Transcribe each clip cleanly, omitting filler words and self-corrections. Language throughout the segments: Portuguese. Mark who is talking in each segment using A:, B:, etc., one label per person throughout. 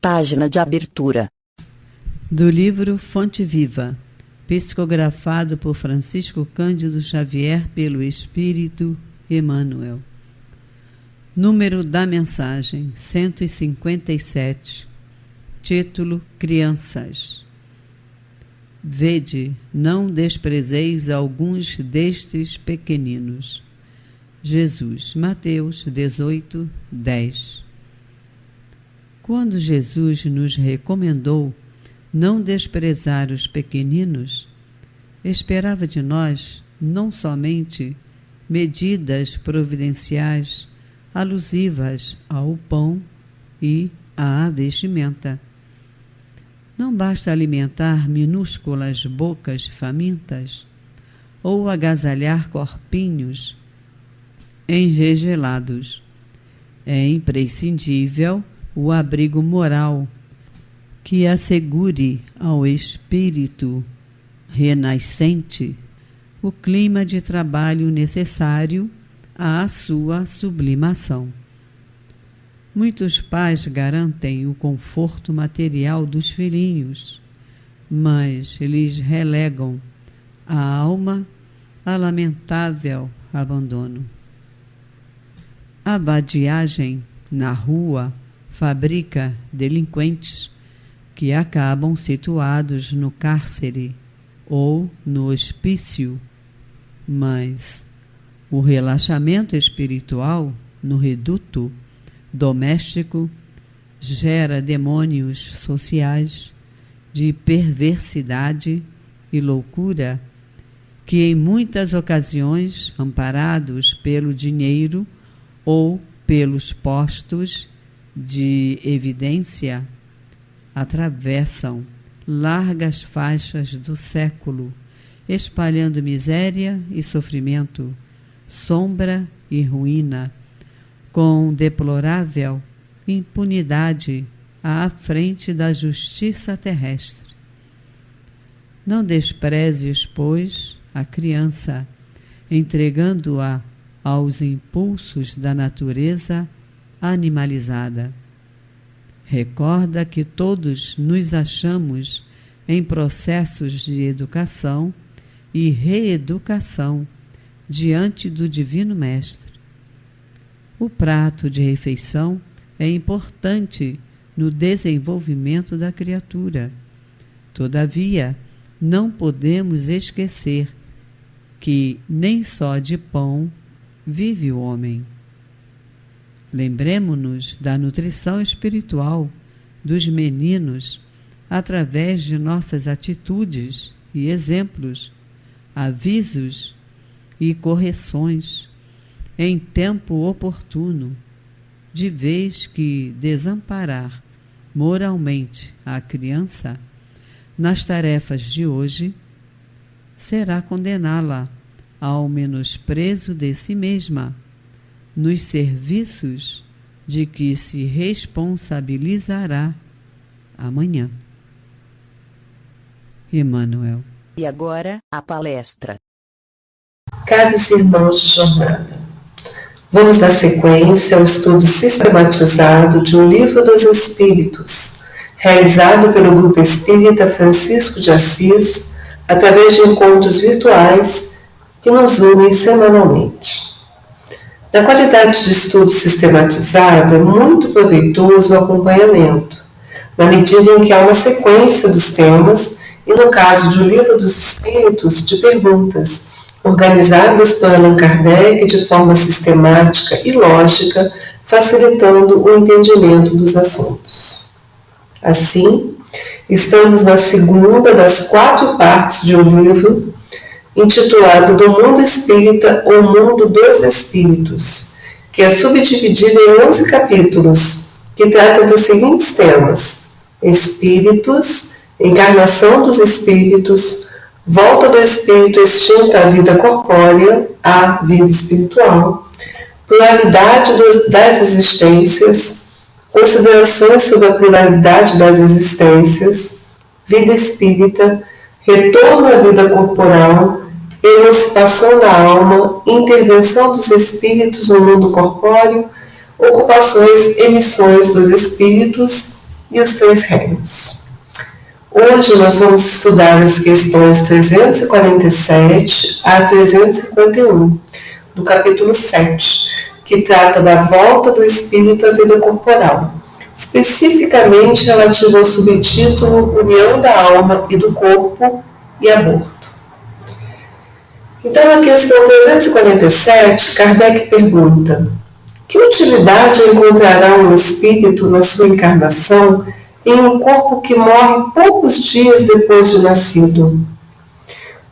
A: Página de abertura.
B: Do livro Fonte Viva, psicografado por Francisco Cândido Xavier pelo Espírito Emmanuel. Número da mensagem 157. Título: Crianças. Vede, não desprezeis alguns destes pequeninos. Jesus, Mateus 18, 10. Quando Jesus nos recomendou não desprezar os pequeninos, esperava de nós não somente medidas providenciais alusivas ao pão e à vestimenta. Não basta alimentar minúsculas bocas famintas ou agasalhar corpinhos enregelados. É imprescindível o abrigo moral que assegure ao espírito renascente o clima de trabalho necessário à sua sublimação. Muitos pais garantem o conforto material dos filhinhos, mas lhes relegam a alma a lamentável abandono. A vadiagem na rua fabrica delinquentes que acabam situados no cárcere ou no hospício, mas o relaxamento espiritual no reduto doméstico gera demônios sociais de perversidade e loucura que, em muitas ocasiões, amparados pelo dinheiro ou pelos postos de evidência, atravessam largas faixas do século, espalhando miséria e sofrimento, sombra e ruína, com deplorável impunidade à frente da justiça terrestre. Não desprezes, pois, a criança, entregando-a aos impulsos da natureza animalizada. Recorda que todos nos achamos em processos de educação e reeducação diante do Divino Mestre. O prato de refeição é importante no desenvolvimento da criatura. Todavia, não podemos esquecer que nem só de pão vive o homem. Lembremo-nos da nutrição espiritual dos meninos através de nossas atitudes e exemplos, avisos e correções em tempo oportuno, de vez que desamparar moralmente a criança nas tarefas de hoje será condená-la ao menosprezo de si mesma nos serviços de que se responsabilizará amanhã. Emmanuel.
A: E agora, a palestra.
C: Caros irmãos de jornada, vamos dar sequência ao estudo sistematizado de um Livro dos Espíritos, realizado pelo Grupo Espírita Francisco de Assis, através de encontros virtuais que nos unem semanalmente. Na qualidade de estudo sistematizado, é muito proveitoso o acompanhamento, na medida em que há uma sequência dos temas e, no caso de O Livro dos Espíritos, de perguntas, organizadas por Allan Kardec de forma sistemática e lógica, facilitando o entendimento dos assuntos. Assim, estamos na segunda das 4 partes de um livro intitulado Do Mundo Espírita ou Mundo dos Espíritos, que é subdividido em 11 capítulos, que tratam dos seguintes temas: espíritos, encarnação dos espíritos, volta do espírito extinto à vida corpórea, à vida espiritual, pluralidade das existências, considerações sobre a pluralidade das existências, vida espírita, retorno à vida corporal, emancipação da alma, intervenção dos espíritos no mundo corpóreo, ocupações e missões dos espíritos e os três reinos. Hoje nós vamos estudar as questões 347 a 351, do capítulo 7, que trata da volta do espírito à vida corporal, especificamente relativo ao subtítulo União da Alma e do Corpo e Aborto. Então, na questão 347, Kardec pergunta: que utilidade encontrará um espírito na sua encarnação em um corpo que morre poucos dias depois de nascido?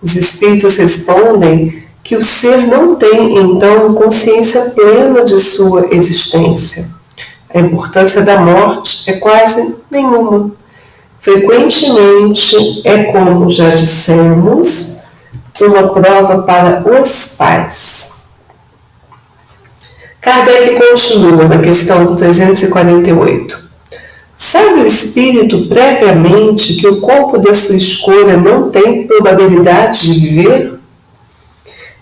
C: Os espíritos respondem que o ser não tem, então, consciência plena de sua existência. A importância da morte é quase nenhuma. Frequentemente é, como já dissemos, uma prova para os pais. Kardec continua na questão 348. Sabe o espírito previamente que o corpo da sua escolha não tem probabilidade de viver?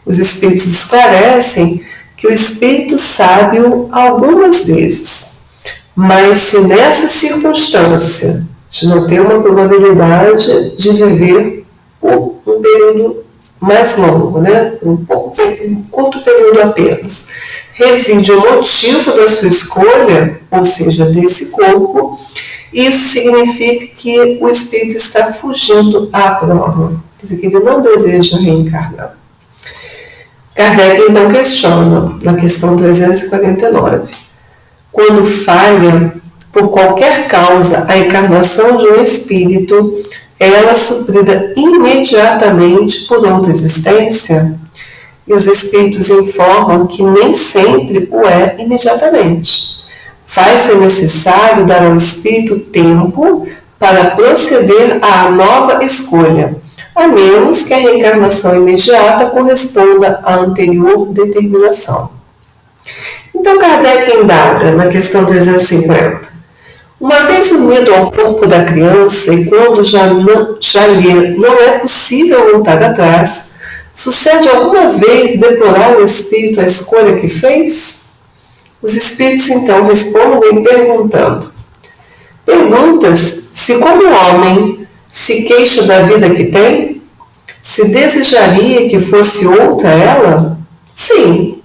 C: Os espíritos esclarecem que o espírito sabe-o algumas vezes, mas se nessa circunstância de não ter uma probabilidade de viver por um período mais longo, um curto período apenas, reside o motivo da sua escolha, ou seja, desse corpo, isso significa que o espírito está fugindo à prova, quer dizer, que ele não deseja reencarnar. Kardec então questiona, na questão 349, quando falha, por qualquer causa, a encarnação de um espírito, é ela suprida imediatamente por outra existência? E os espíritos informam que nem sempre o é imediatamente. Faz-se necessário dar ao espírito tempo para proceder à nova escolha, a menos que a reencarnação imediata corresponda à anterior determinação. Então Kardec indaga na questão 350. Uma vez unido ao corpo da criança e quando já lhe não é possível voltar atrás, sucede alguma vez deplorar o espírito a escolha que fez? Os espíritos então respondem perguntando. Perguntas se como homem se queixa da vida que tem? Se desejaria que fosse outra ela? Sim.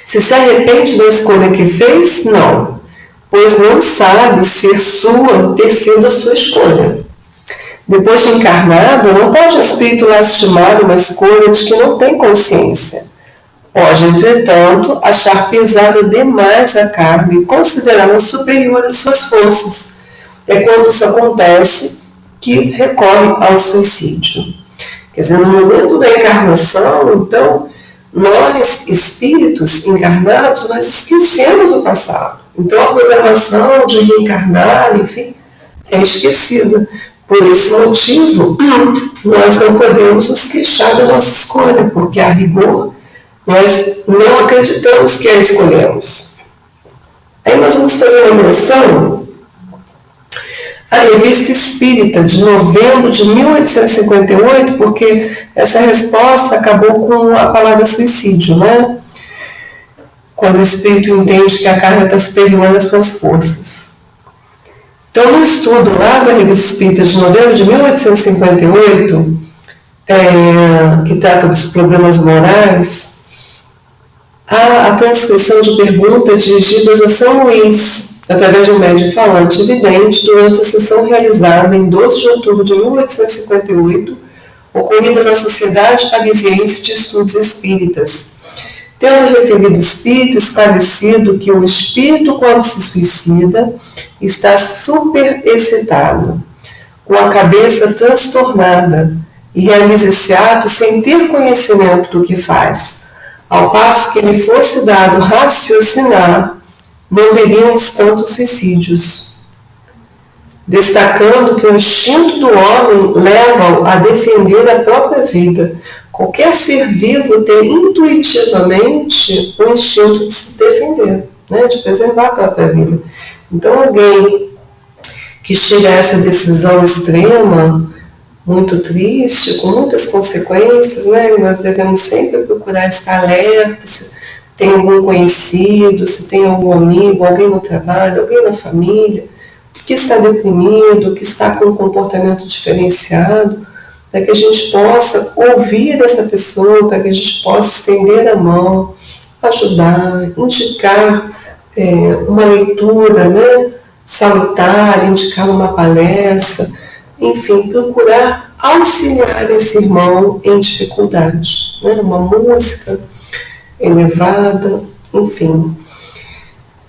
C: Se arrepende da escolha que fez? Não. Pois não sabe ser sua, ter sido a sua escolha. Depois de encarnado, não pode o espírito lastimar uma escolha de que não tem consciência. Pode, entretanto, achar pesada demais a carne e considerá-la superior às suas forças. É quando isso acontece que recorre ao suicídio. Quer dizer, no momento da encarnação, então, nós, espíritos encarnados, nós esquecemos o passado. Então, a programação de reencarnar, enfim, é esquecida. Por esse motivo, nós não podemos nos queixar da nossa escolha, porque, a rigor, nós não acreditamos que a escolhemos. Aí nós vamos fazer uma menção à Revista Espírita, de novembro de 1858, porque essa resposta acabou com a palavra suicídio, Quando o espírito entende que a carne está superior às suas forças. Então, no estudo lá da Revista Espírita de novembro de 1858, que trata dos problemas morais, há a transcrição de perguntas dirigidas a São Luís, através de um médium falante evidente, durante a sessão realizada em 12 de outubro de 1858, ocorrida na Sociedade Parisiense de Estudos Espíritas. Tendo referido o espírito esclarecido que o espírito, quando se suicida, está superexcitado, com a cabeça transtornada, e realiza esse ato sem ter conhecimento do que faz, ao passo que lhe fosse dado raciocinar, não veríamos tantos suicídios. Destacando que o instinto do homem leva-o a defender a própria vida. Qualquer ser vivo tem intuitivamente o instinto de se defender, de preservar a própria vida. Então, alguém que chega a essa decisão extrema, muito triste, com muitas consequências, nós devemos sempre procurar estar alerta, se tem algum conhecido, se tem algum amigo, alguém no trabalho, alguém na família, que está deprimido, que está com um comportamento diferenciado, para que a gente possa ouvir essa pessoa, para que a gente possa estender a mão, ajudar, indicar uma leitura, né, salutar, indicar uma palestra, enfim, procurar auxiliar esse irmão em dificuldade, né, uma música elevada, enfim.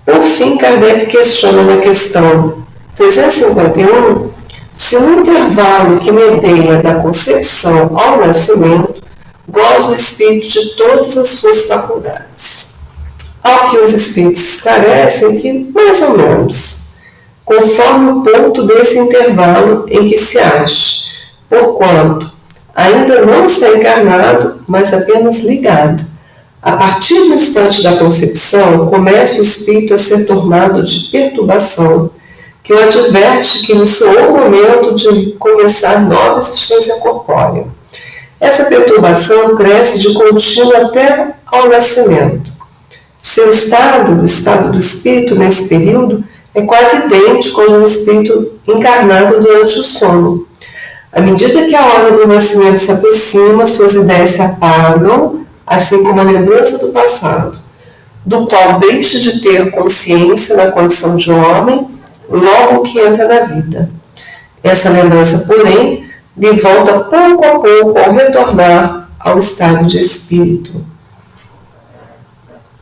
C: Por fim, Kardec questiona na questão 351 se no intervalo que medeia da concepção ao nascimento goza o espírito de todas as suas faculdades. Ao que os espíritos esclarecem que, mais ou menos, conforme o ponto desse intervalo em que se acha, porquanto ainda não está encarnado, mas apenas ligado. A partir do instante da concepção, começa o espírito a ser tomado de perturbação, que o adverte que lhe soou o momento de começar nova existência corpórea. Essa perturbação cresce de contínuo até ao nascimento. Seu estado, o estado do espírito nesse período, é quase idêntico ao de um espírito encarnado durante o sono. À medida que a hora do nascimento se aproxima, suas ideias se apagam, assim como a lembrança do passado, do qual deixa de ter consciência na condição de homem logo que entra na vida. Essa lembrança, porém, lhe volta pouco a pouco ao retornar ao estado de espírito.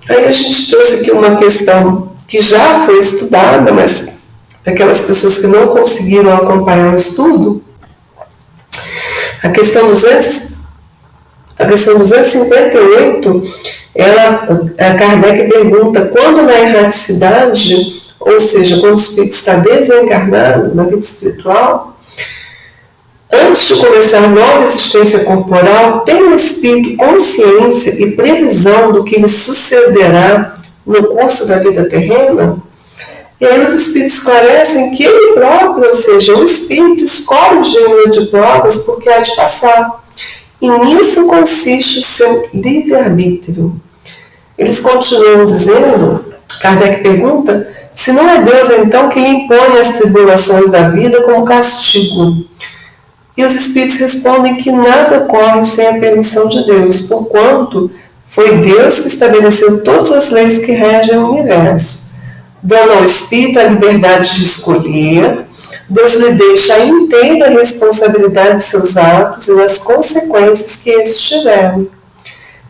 C: Aí a gente trouxe aqui uma questão que já foi estudada, mas aquelas pessoas que não conseguiram acompanhar o estudo, a questão 258, a Kardec pergunta quando na erraticidade, ou seja, quando o espírito está desencarnado na vida espiritual, antes de começar nova existência corporal, tem o espírito consciência e previsão do que lhe sucederá no curso da vida terrena? E aí os espíritos esclarecem que ele próprio, ou seja, o espírito escolhe o gênero de provas porque há de passar. E nisso consiste o seu livre-arbítrio. Eles continuam dizendo, Kardec pergunta, se não é Deus então que lhe impõe as tribulações da vida como castigo. E os espíritos respondem que nada ocorre sem a permissão de Deus, porquanto foi Deus que estabeleceu todas as leis que regem o universo. Dando ao espírito a liberdade de escolher, Deus lhe deixa a inteira responsabilidade de seus atos e das consequências que estes tiverem.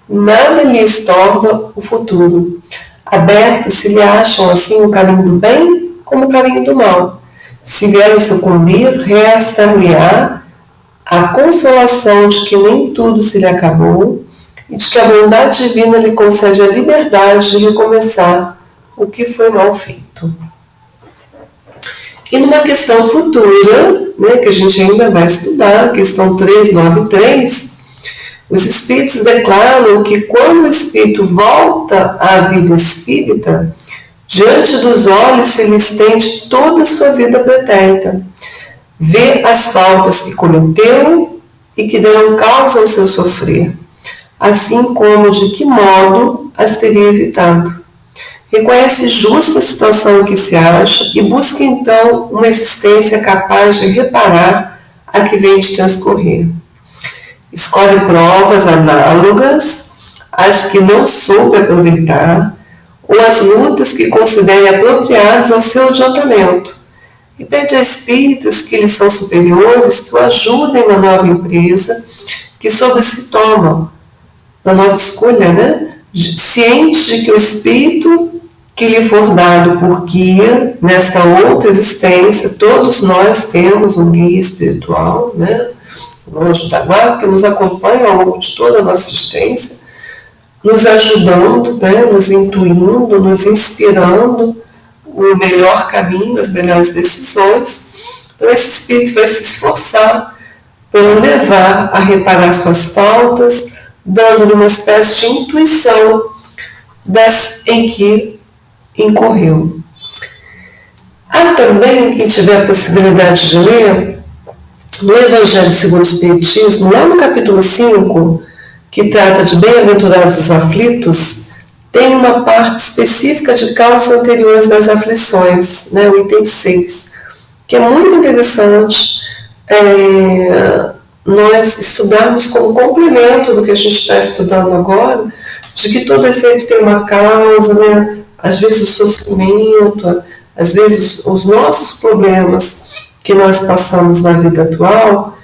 C: Nada lhe estorva o futuro. Aberto se lhe acham assim o caminho do bem como o caminho do mal. Se vier a sucumbir, restar-lhe-á a consolação de que nem tudo se lhe acabou e de que a bondade divina lhe concede a liberdade de recomeçar o que foi mal feito. E numa questão futura, né, que a gente ainda vai estudar, questão 393, os espíritos declaram que quando o espírito volta à vida espírita, diante dos olhos se lhe estende toda a sua vida pretérita. Vê as faltas que cometeu e que deram causa ao seu sofrer, assim como de que modo as teria evitado. Reconhece justa a situação em que se acha e busca então uma existência capaz de reparar a que vem de transcorrer. Escolhe provas análogas às que não soube aproveitar ou as lutas que considere apropriadas ao seu adiantamento e pede a espíritos que lhe são superiores que o ajudem na nova empresa que sobre si toma, na nova escolha, né? Ciente de que o espírito que lhe for dado por guia nesta outra existência, todos nós temos um guia espiritual, né? O anjo da guarda que nos acompanha ao longo de toda a nossa existência, nos ajudando, né? Nos intuindo, nos inspirando o melhor caminho, as melhores decisões. Então esse espírito vai se esforçar por levar a reparar suas faltas, dando-lhe uma espécie de intuição das em que incorreu. Há também, quem tiver a possibilidade de ler, no Evangelho segundo o Espiritismo, lá no capítulo 5, que trata de bem-aventurados os aflitos, tem uma parte específica de causas anteriores das aflições, né, o item 6, que é muito interessante nós estudarmos como complemento do que a gente está estudando agora, de que todo efeito tem uma causa, né? Às vezes o sofrimento, às vezes os nossos problemas que nós passamos na vida atual,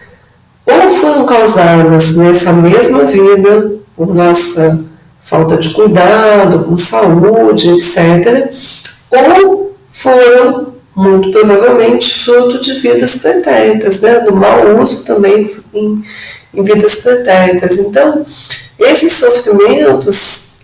C: ou foram causadas nessa mesma vida, por nossa falta de cuidado, com saúde, etc., ou foram, muito provavelmente, fruto de vidas pretéritas, né? Do mau uso também em vidas pretéritas. Então, esses sofrimentos,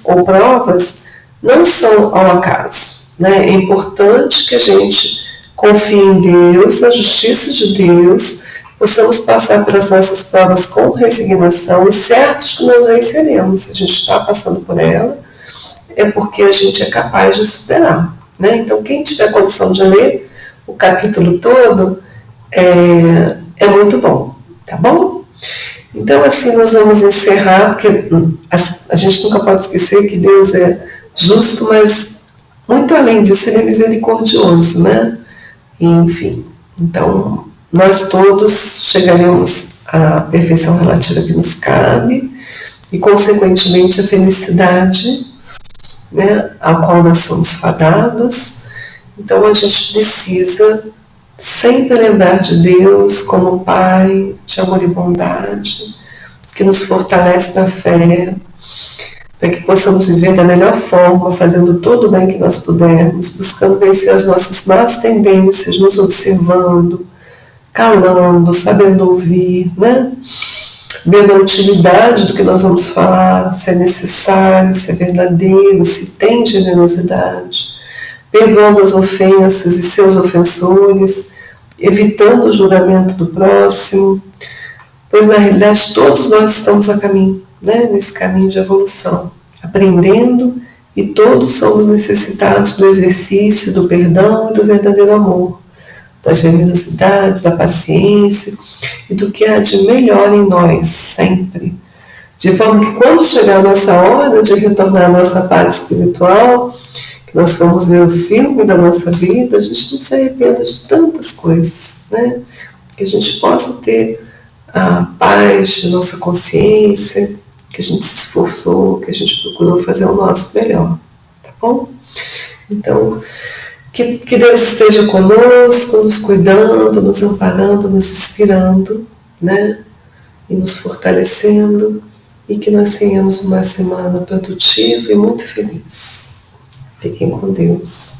C: ou provas, não são ao acaso, né? É importante que a gente confie em Deus, na justiça de Deus, possamos passar pelas nossas provas com resignação e certos que nós venceremos. Se a gente está passando por ela, é porque a gente é capaz de superar, né? Então, quem tiver condição de ler o capítulo todo, é muito bom, tá bom? Então, assim, nós vamos encerrar, porque a gente nunca pode esquecer que Deus é justo, mas muito além disso, Ele é misericordioso, né? Enfim, então, nós todos chegaremos à perfeição relativa que nos cabe e, consequentemente, a felicidade, né, ao qual nós somos fadados. Então, a gente precisa sempre lembrar de Deus como Pai de amor e bondade, que nos fortalece na fé, para que possamos viver da melhor forma, fazendo todo o bem que nós pudermos, buscando vencer as nossas más tendências, nos observando, calando, sabendo ouvir, né? Vendo a utilidade do que nós vamos falar, se é necessário, se é verdadeiro, se tem generosidade, perdoando as ofensas e seus ofensores, evitando o julgamento do próximo, pois na realidade todos nós estamos a caminho, né? Nesse caminho de evolução, aprendendo, e todos somos necessitados do exercício do perdão e do verdadeiro amor, da generosidade, da paciência e do que há de melhor em nós, sempre. De forma que quando chegar a nossa hora de retornar à nossa paz espiritual, que nós vamos ver o filme da nossa vida, a gente não se arrependa de tantas coisas, né? Que a gente possa ter a paz de nossa consciência, que a gente se esforçou, que a gente procurou fazer o nosso melhor, tá bom? Então, que Deus esteja conosco, nos cuidando, nos amparando, nos inspirando, né? E nos fortalecendo, e que nós tenhamos uma semana produtiva e muito feliz. Fiquem com Deus.